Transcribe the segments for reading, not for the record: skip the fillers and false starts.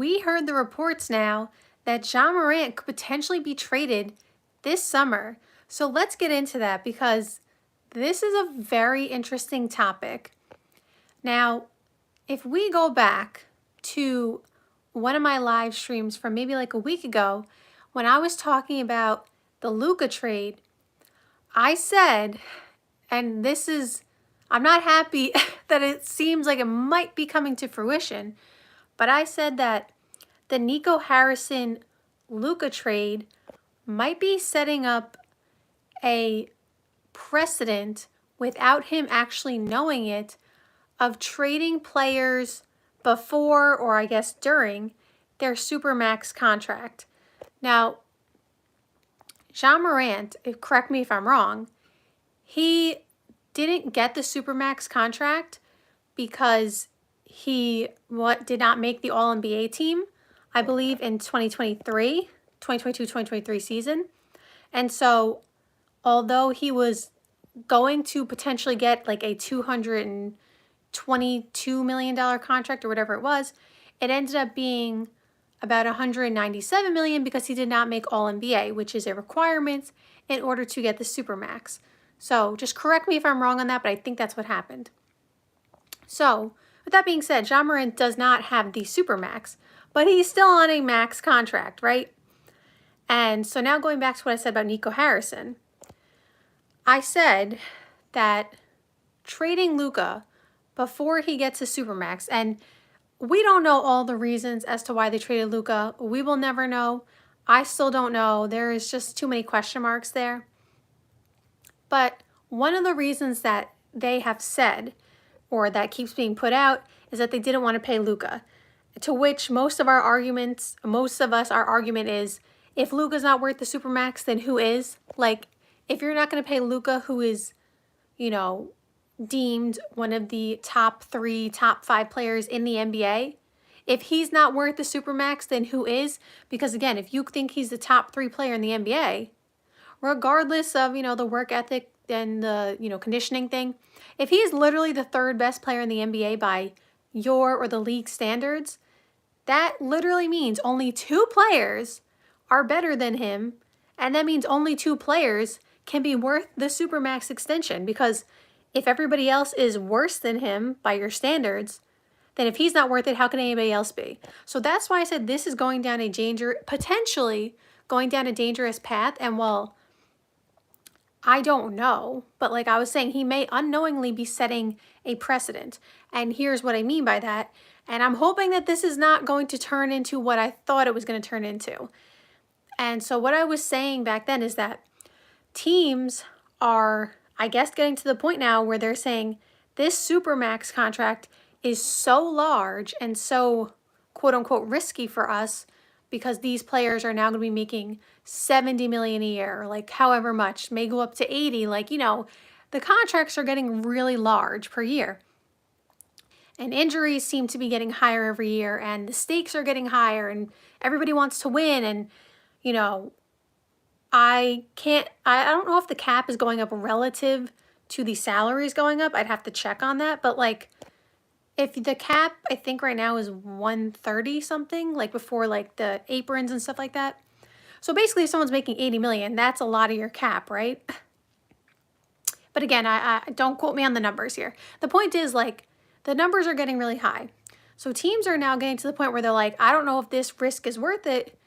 We heard the reports now that Ja Morant could potentially be traded this summer. So let's get into that because this is a very interesting topic. Now, if we go back to one of my live streams from maybe like a week ago when I was talking about the Luka trade, I said, and I'm not happy that it seems like it might be coming to fruition, but I said that the Nico Harrison Luka trade might be setting up a precedent without him actually knowing it of trading players before, or I guess during, their Supermax contract. Now, Ja Morant, correct me if I'm wrong, he didn't get the Supermax contract because he did not make the All-NBA team, I believe, in 2022-2023 season. And so although he was going to potentially get like a $222 million contract or whatever it was, it ended up being about $197 million because he did not make All-NBA, which is a requirement in order to get the Supermax. So just correct me if I'm wrong on that, but I think that's what happened. So with that being said, Ja Morant does not have the Supermax, but he's still on a max contract, right? And so now going back to what I said about Nico Harrison, I said that trading Luka before he gets his Supermax, and we don't know all the reasons as to why they traded Luka. We will never know. I still don't know. There is just too many question marks there. But one of the reasons that they have said, or that keeps being put out, is that they didn't want to pay Luka. To which most of us, our argument is, if Luka's not worth the Supermax, then who is? Like, if you're not going to pay Luka, who is, deemed one of the top 3, top 5 players in the NBA, if he's not worth the Supermax, then who is? Because again, if you think he's the top 3 player in the NBA, regardless of, the work ethic and the, conditioning thing, if he's literally the 3rd best player in the NBA by your or the league standards, that literally means only 2 players are better than him, and that means only 2 players can be worth the Supermax extension, because if everybody else is worse than him by your standards, then if he's not worth it, how can anybody else be? So that's why I said this is going down potentially going down a dangerous path. And well, I don't know, but like I was saying, he may unknowingly be setting a precedent. And here's what I mean by that. And I'm hoping that this is not going to turn into what I thought it was going to turn into. And so what I was saying back then is that teams are, I guess, getting to the point now where they're saying this Supermax contract is so large and so quote unquote risky for us because these players are now going to be making $70 million a year, like however much, may go up to 80, the contracts are getting really large per year. And injuries seem to be getting higher every year, and the stakes are getting higher, and everybody wants to win. And, I don't know if the cap is going up relative to the salaries going up. I'd have to check on that. But if the cap, I think right now is 130 something, before the aprons and stuff like that. So basically if someone's making 80 million, that's a lot of your cap, right? But again, I don't quote me on the numbers here. The point is the numbers are getting really high. So teams are now getting to the point where they're like, I don't know if this risk is worth it,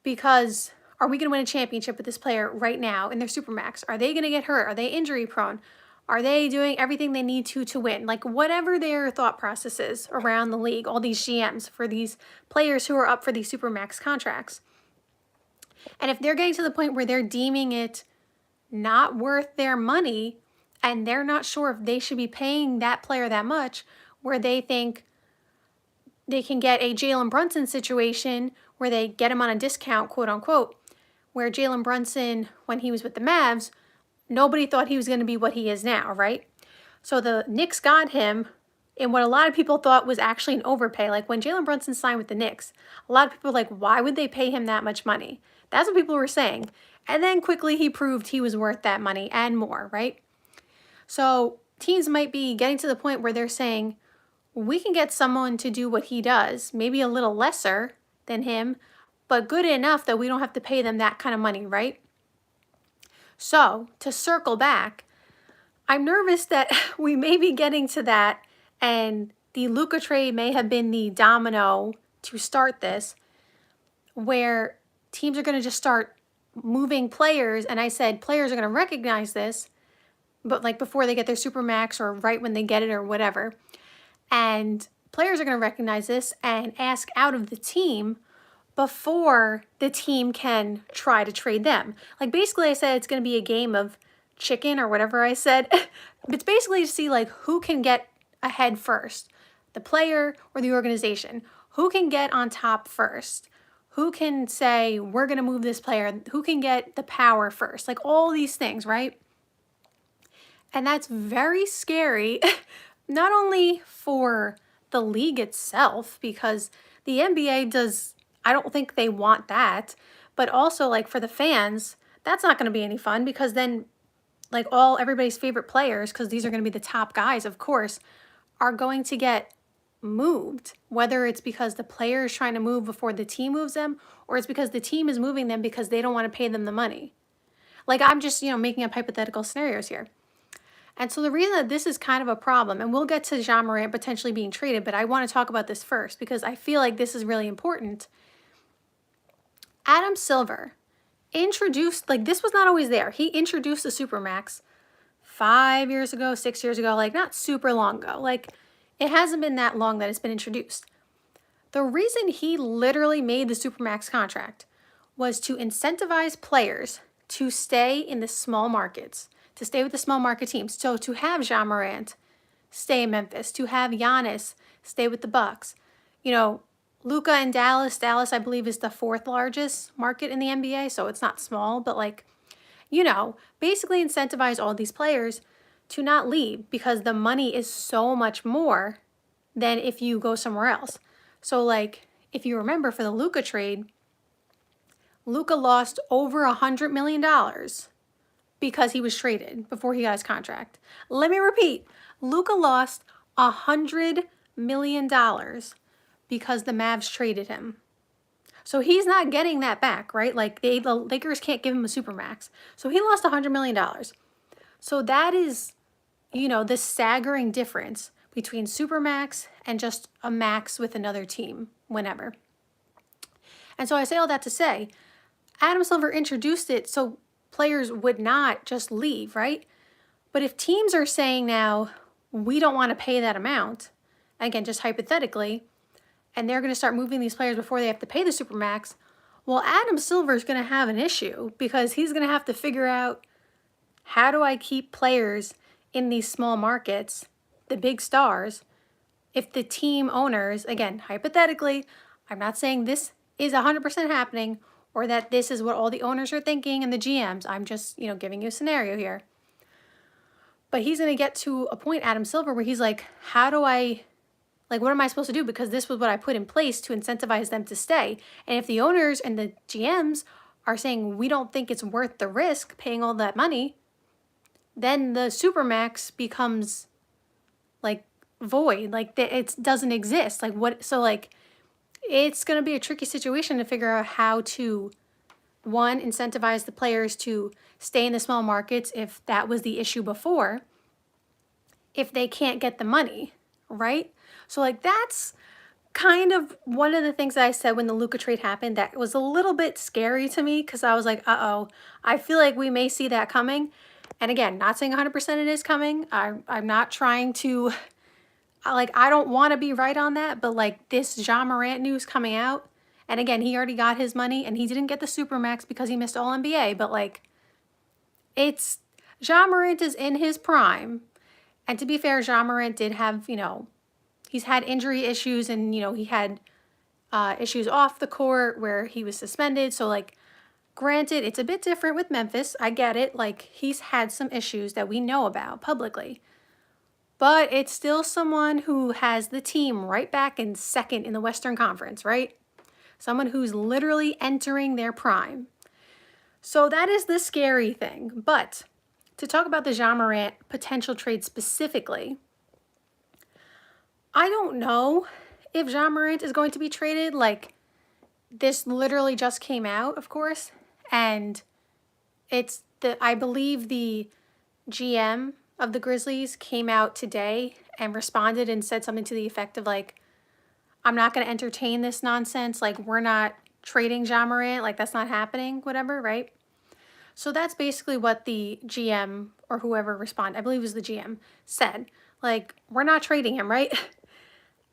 because are we going to win a championship with this player right now in their Supermax? Are they going to get hurt? Are they injury prone? Are they doing everything they need to win? Whatever their thought process is around the league, all these GMs for these players who are up for these Supermax contracts. And if they're getting to the point where they're deeming it not worth their money, and they're not sure if they should be paying that player that much, where they think they can get a Jalen Brunson situation where they get him on a discount, quote unquote, where Jalen Brunson, when he was with the Mavs, nobody thought he was going to be what he is now, right? So the Knicks got him in what a lot of people thought was actually an overpay. Like when Jalen Brunson signed with the Knicks, a lot of people were like, why would they pay him that much money? That's what people were saying. And then quickly he proved he was worth that money and more, right? So teams might be getting to the point where they're saying, we can get someone to do what he does, maybe a little lesser than him, but good enough that we don't have to pay them that kind of money, right? So to circle back, I'm nervous that we may be getting to that, and the Luka trade may have been the domino to start this, where teams are going to just start moving players. And I said players are going to recognize this, but like before they get their Supermax or right when they get it or whatever. And players are going to recognize this and ask out of the team before the team can try to trade them. Like basically I said it's going to be a game of chicken or whatever I said. It's basically to see like who can get ahead first, the player or the organization. Who can get on top first? Who can say we're going to move this player? Who can get the power first? Like all these things, right? And that's very scary, not only for the league itself, because the NBA does, I don't think they want that, but also like for the fans, that's not going to be any fun because then like everybody's favorite players, because these are going to be the top guys, of course, are going to get moved, whether it's because the player is trying to move before the team moves them, or it's because the team is moving them because they don't want to pay them the money. Like I'm just, making up hypothetical scenarios here. And so the reason that this is kind of a problem, and we'll get to Ja Morant potentially being traded, but I want to talk about this first because I feel like this is really important. Adam Silver introduced, like this was not always there. He introduced the Supermax 5 years ago, 6 years ago, like not super long ago. Like it hasn't been that long that it's been introduced. The reason he literally made the Supermax contract was to incentivize players to stay in the small markets, to stay with the small market teams. So to have Ja Morant stay in Memphis, to have Giannis stay with the Bucks. Luka in Dallas. Dallas, I believe, is the 4th largest market in the NBA, so it's not small, but basically incentivize all these players to not leave because the money is so much more than if you go somewhere else. So like, if you remember for the Luka trade, Luka lost over $100 million because he was traded before he got his contract. Let me repeat, Luka lost $100 million because the Mavs traded him. So he's not getting that back, right? Like the Lakers can't give him a Supermax. So he lost $100 million. So that is, the staggering difference between Supermax and just a max with another team whenever. And so I say all that to say, Adam Silver introduced it so players would not just leave, right? But if teams are saying now, we don't want to pay that amount, again, just hypothetically, and they're going to start moving these players before they have to pay the Supermax, well, Adam Silver is going to have an issue because he's going to have to figure out, how do I keep players in these small markets, the big stars, if the team owners, again, hypothetically, I'm not saying this is 100% happening or that this is what all the owners are thinking and the GMs. I'm just, giving you a scenario here. But he's going to get to a point, Adam Silver, where he's like, what am I supposed to do? Because this was what I put in place to incentivize them to stay. And if the owners and the GMs are saying, we don't think it's worth the risk paying all that money, then the Supermax becomes like void, like it doesn't exist. Like what? So like it's going to be a tricky situation to figure out how to, one, incentivize the players to stay in the small markets if that was the issue before, if they can't get the money, right? So like that's kind of one of the things that I said when the Luka trade happened that was a little bit scary to me because I was like, uh-oh, I feel like we may see that coming. And again, not saying 100% it is coming. I'm not trying to, I don't want to be right on that, but like this Ja Morant news coming out, and again, he already got his money and he didn't get the Supermax because he missed All NBA, but like it's, Ja Morant is in his prime. And to be fair, Ja Morant did have, he's had injury issues and, he had issues off the court where he was suspended. So like, granted, it's a bit different with Memphis. I get it. Like he's had some issues that we know about publicly. But it's still someone who has the team right back in second in the Western Conference, right? Someone who's literally entering their prime. So that is the scary thing. But to talk about the Ja Morant potential trade specifically, I don't know if Ja Morant is going to be traded. Like, this literally just came out, of course, and I believe the GM of the Grizzlies came out today and responded and said something to the effect of like, I'm not going to entertain this nonsense. Like, we're not trading Ja Morant. Like, that's not happening, whatever, right? So that's basically what the GM or whoever responded, I believe it was the GM, said. Like, we're not trading him, right?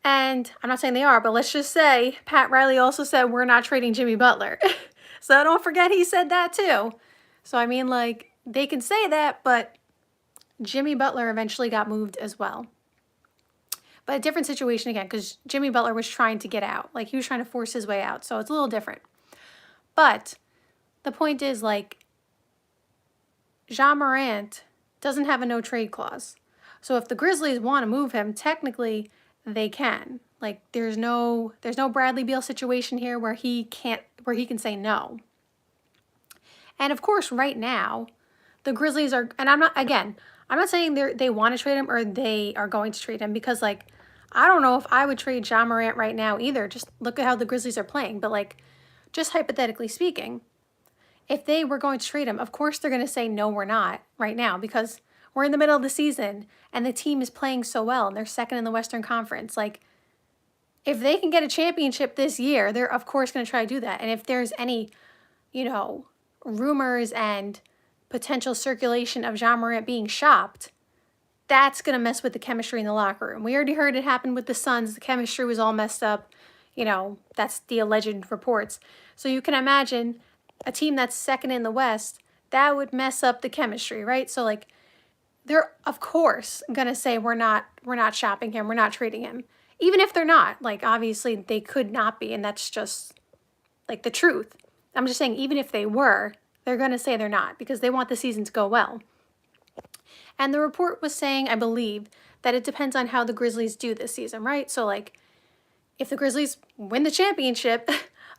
And I'm not saying they are, but let's just say Pat Riley also said we're not trading Jimmy Butler. So don't forget he said that too. So I mean, like, they can say that, but Jimmy Butler eventually got moved as well. But a different situation again, because Jimmy Butler was trying to get out. Like, he was trying to force his way out. So it's a little different. But the point is, like, Ja Morant doesn't have a no trade clause. So if the Grizzlies want to move him, technically they can. Like, there's no Bradley Beal situation here where he can say no. And of course, right now, the Grizzlies are, and I'm not saying they want to trade him or they are going to trade him, because, like, I don't know if I would trade Ja Morant right now either. Just look at how the Grizzlies are playing. But, like, just hypothetically speaking, if they were going to trade him, of course they're going to say, no, we're not right now, because we're in the middle of the season and the team is playing so well and they're second in the Western Conference. Like, if they can get a championship this year, they're of course going to try to do that. And if there's any, rumors and potential circulation of Ja Morant being shopped, that's going to mess with the chemistry in the locker room. We already heard it happened with the Suns. The chemistry was all messed up. That's the alleged reports. So you can imagine a team that's second in the West, that would mess up the chemistry, right? So, like, they're of course going to say we're not shopping him, we're not trading him. Even if they're not, like, obviously they could not be, and that's just, like, the truth. I'm just saying, even if they were, they're going to say they're not because they want the season to go well. And the report was saying, I believe, that it depends on how the Grizzlies do this season, right? So, like, if the Grizzlies win the championship,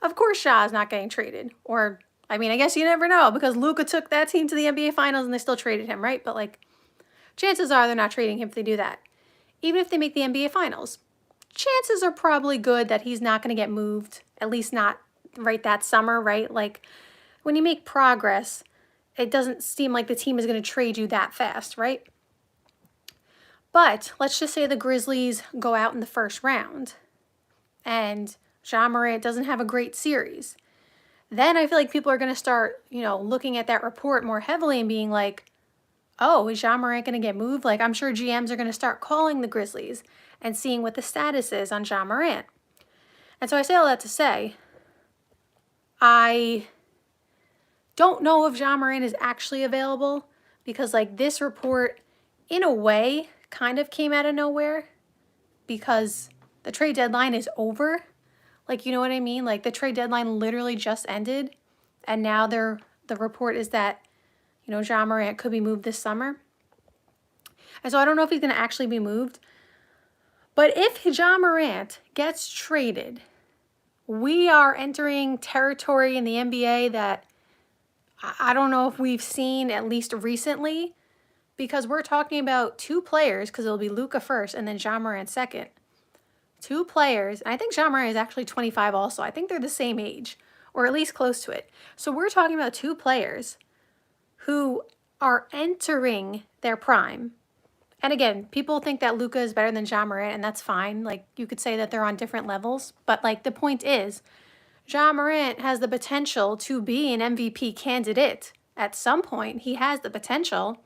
of course Ja is not getting traded. Or, I mean, I guess you never know, because Luka took that team to the NBA Finals and they still traded him, right? But, like, chances are they're not trading him if they do that. Even if they make the NBA Finals, chances are probably good that he's not going to get moved, at least not right that summer, right? Like, when you make progress, it doesn't seem like the team is going to trade you that fast, right? But let's just say the Grizzlies go out in the first round and Ja Morant doesn't have a great series. Then I feel like people are going to start, looking at that report more heavily and being like, oh, is Ja Morant going to get moved? Like, I'm sure GMs are going to start calling the Grizzlies and seeing what the status is on Ja Morant. And so I say all that to say, I don't know if Ja Morant is actually available, because, like, this report, in a way, kind of came out of nowhere because the trade deadline is over. Like, you know what I mean? Like, the trade deadline literally just ended, and now the report is that, Ja Morant could be moved this summer. And so I don't know if he's going to actually be moved. But if Ja Morant gets traded, we are entering territory in the NBA that I don't know if we've seen, at least recently, because we're talking about two players, because it'll be Luka first and then Ja Morant second. Two players, and I think Ja Morant is actually 25 also. I think they're the same age, or at least close to it. So we're talking about two players who are entering their prime. And again, people think that Luka is better than Ja Morant, and that's fine. Like, you could say that they're on different levels. But, like, the point is, Ja Morant has the potential to be an MVP candidate. At some point, he has the potential.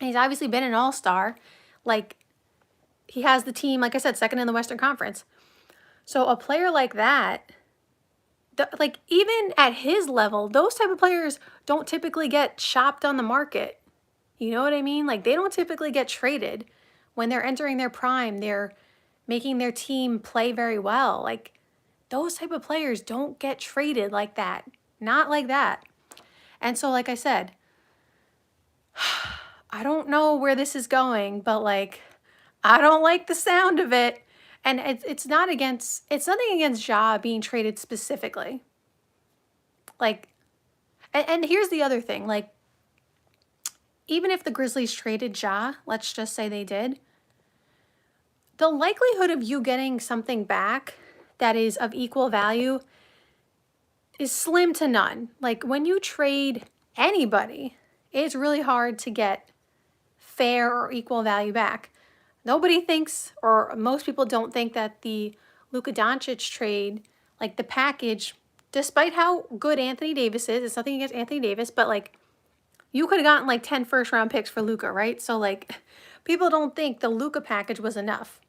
He's obviously been an all-star. Like, he has the team, like I said, second in the Western Conference. So a player like that, like, even at his level, those type of players don't typically get shopped on the market. You know what I mean? Like, they don't typically get traded when they're entering their prime. They're making their team play very well. Like, those type of players don't get traded like that. Not like that. And so, like I said, I don't know where this is going, but, like, I don't like the sound of it. And it's nothing against Ja being traded specifically. Like, and here's the other thing. Like, even if the Grizzlies traded Ja, let's just say they did, the likelihood of you getting something back that is of equal value is slim to none. Like when you trade anybody, it's really hard to get fair or equal value back. Nobody thinks, or most people don't think, that the Luka Doncic trade, like the package, despite how good Anthony Davis is, it's nothing against Anthony Davis, but like you could have gotten like 10 first-round picks for Luka, right? So like people don't think the Luka package was enough,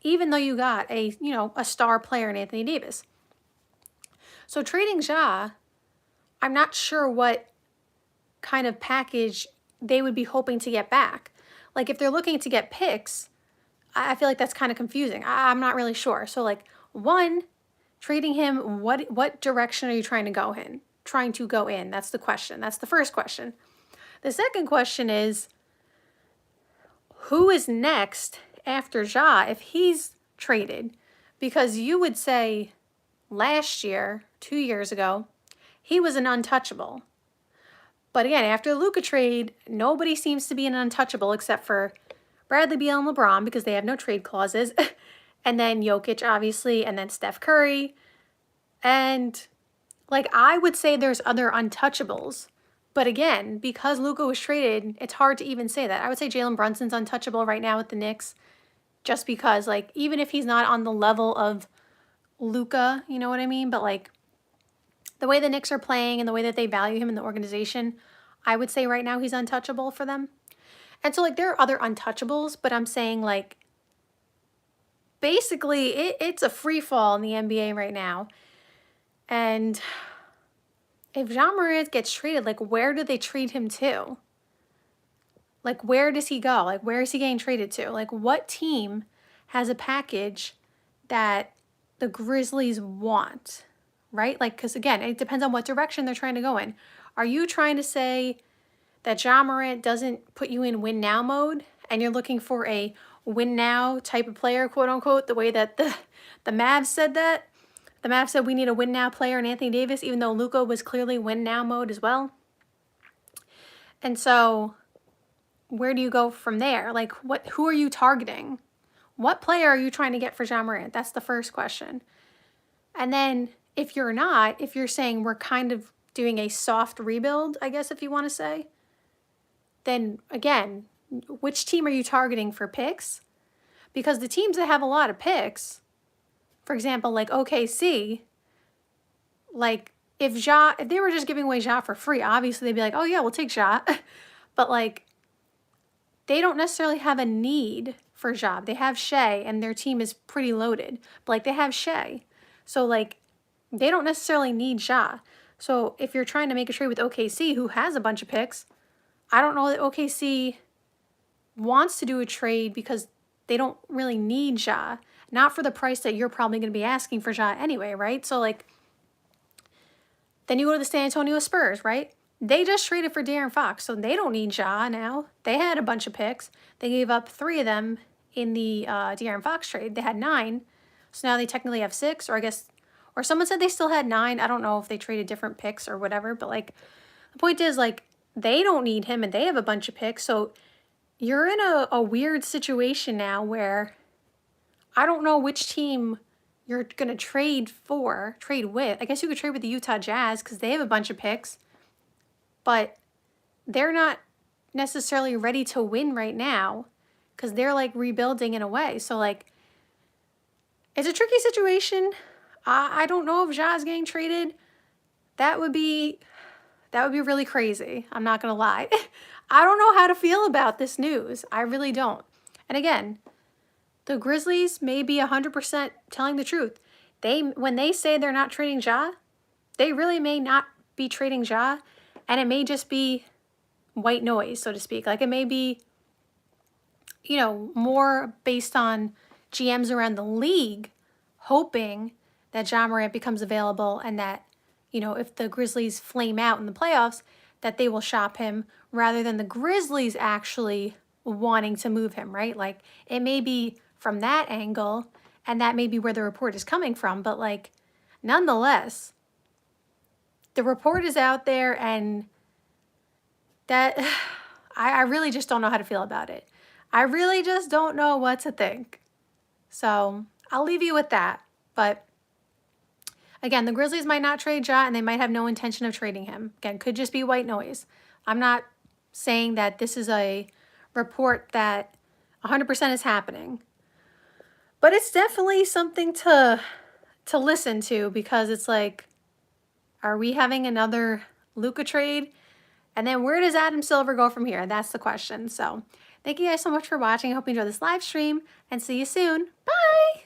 even though you got a, you know, a star player in Anthony Davis. So trading Ja, I'm not sure what kind of package they would be hoping to get back. Like if they're looking to get picks, I feel like that's kind of confusing. I'm not really sure. So like one, trading him, what direction are you trying to go in? Trying to go in. That's the question. That's the first question. The second question is, who is next after Ja if he's traded? Because you would say last year, 2 years ago, he was an untouchable. But again, after the Luka trade, nobody seems to be an untouchable except for Bradley Beal and LeBron because they have no trade clauses. And then Jokic, obviously, and then Steph Curry. And like I would say there's other untouchables. But again, because Luka was traded, it's hard to even say that. I would say Jalen Brunson's untouchable right now with the Knicks. Just because, like, even if he's not on the level of Luka, you know what I mean? But like the way the Knicks are playing and the way that they value him in the organization, I would say right now he's untouchable for them. And so like there are other untouchables, but I'm saying like basically it's a free fall in the NBA right now. And if Ja Morant gets traded, like where do they trade him to? Like where does he go? Like where is he getting traded to? Like what team has a package that the Grizzlies want, right? Like, because again, it depends on what direction they're trying to go in. Are you trying to say that Ja Morant doesn't put you in win now mode and you're looking for a win now type of player, quote unquote, the way that the Mavs said that? The Mavs said we need a win now player in Anthony Davis, even though Luka was clearly win now mode as well. And so where do you go from there? Like who are you targeting? What player are you trying to get for Ja Morant? That's the first question. And then if you're not, if you're saying we're kind of doing a soft rebuild, I guess if you want to say, then again, which team are you targeting for picks? Because the teams that have a lot of picks, for example, like OKC, like if they were just giving away Ja for free, obviously they'd be like, oh yeah, we'll take Ja. But like they don't necessarily have a need for Ja. They have Shea and their team is pretty loaded. But like they have Shea. So like they don't necessarily need Ja. So if you're trying to make a trade with OKC, who has a bunch of picks, I don't know that OKC wants to do a trade because they don't really need Ja. Not for the price that you're probably going to be asking for Ja anyway, right? So like then you go to the San Antonio Spurs, right? They just traded for De'Aaron Fox, so they don't need Ja now. They had a bunch of picks. They gave up 3 of them in the De'Aaron Fox trade. They had 9, so now they technically have 6, or I guess, or someone said they still had 9. I don't know if they traded different picks or whatever, but like the point is like they don't need him and they have a bunch of picks, so you're in a weird situation now where I don't know which team you're going to trade with. I guess you could trade with the Utah Jazz because they have a bunch of picks. But they're not necessarily ready to win right now because they're like rebuilding in a way. So like, it's a tricky situation. I don't know if Ja's getting traded. That would be really crazy. I'm not gonna lie. I don't know how to feel about this news. I really don't. And again, the Grizzlies may be 100% telling the truth. When they say they're not trading Ja, they really may not be trading Ja. And it may just be white noise, so to speak. Like it may be, you know, more based on GMs around the league hoping that Ja Morant becomes available and that, you know, if the Grizzlies flame out in the playoffs, that they will shop him rather than the Grizzlies actually wanting to move him, right? Like it may be from that angle and that may be where the report is coming from, but like nonetheless, the report is out there and that I really just don't know how to feel about it. I really just don't know what to think. So I'll leave you with that. But again, the Grizzlies might not trade Ja, and they might have no intention of trading him. Again, could just be white noise. I'm not saying that this is a report that 100% is happening. But it's definitely something to listen to, because it's like, are we having another Luka trade? And then where does Adam Silver go from here? That's the question. So thank you guys so much for watching. I hope you enjoyed this live stream, and see you soon. Bye!